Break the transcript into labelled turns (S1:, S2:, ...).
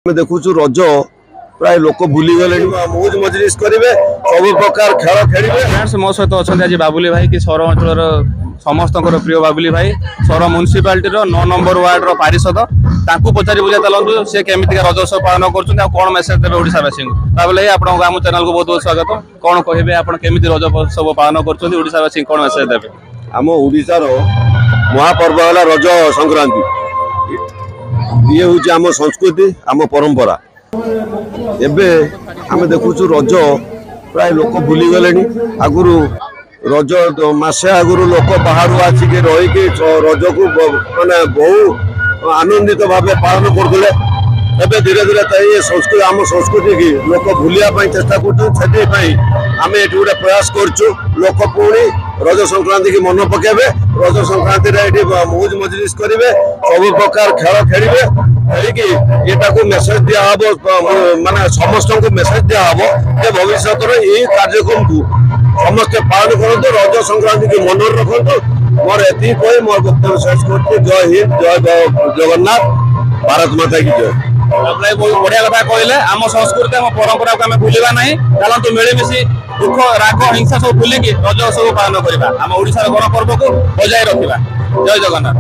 S1: देखु रज प्राय लोक भूली गले मौज मजलिस करेंगे सब प्रकार खेल खेलेंगे।
S2: मो सहित अच्छा आज बाबुली भाई कि सौर अंचल समस्त प्रिय बाबुली भाई सौर म्यूनिसिपालिटी 9 नंबर वार्ड पारिषद पचारि बुझा चलतु सी केमी रजोत्सव पालन कर मेसेज देवे ओडावासी बाबुल आप आम चैनल को बहुत बहुत स्वागत। कौन कहे आप रजोत्सव पालन करवासी कौन मेसेज देवे?
S1: आम ओडिशार महापर्व है रज संक्रांति। ये हूँ आम संस्कृति आम परंपरा। एबे आम देखु रज प्राय लोक भूली गले आगुरी रज मसे आगुरी लोक बाहर आसिक रही रज को माने बहु आनंदित भाव पालन करते। धीरे धीरे ये संस्कृति आम संस्कृति की लोक भूलिया चेष्टा कर आम ये गोटे प्रयास करूँ लोक पुणी रज संक्रांति की मन पकेबे रज संक्रांति मौज मजलिस करेंगे सब प्रकार खेल खेलेंगे खेलिकी मेसेज दिहब माने समस्त को मेसेज दिहब जे भविष्य यही कार्यक्रम को समस्ते पालन करते रज संक्रांति की मन रखु। मोर एति कही मोर वक्तव्य शेष कर। जय हिंद, जय जगन्नाथ, भारत माता की जय।
S2: बहुत बढ़िया कथा कहले। आम संस्कृति आम परंपरा को आम भूलिबा नहीं। चलतु मिलमिशि दुख राग हिंसा सब भूलिकी रज उत्सव पालन करवा आम ओडिशार गणपर्व को बजाय रखा। जय जगन्नाथ।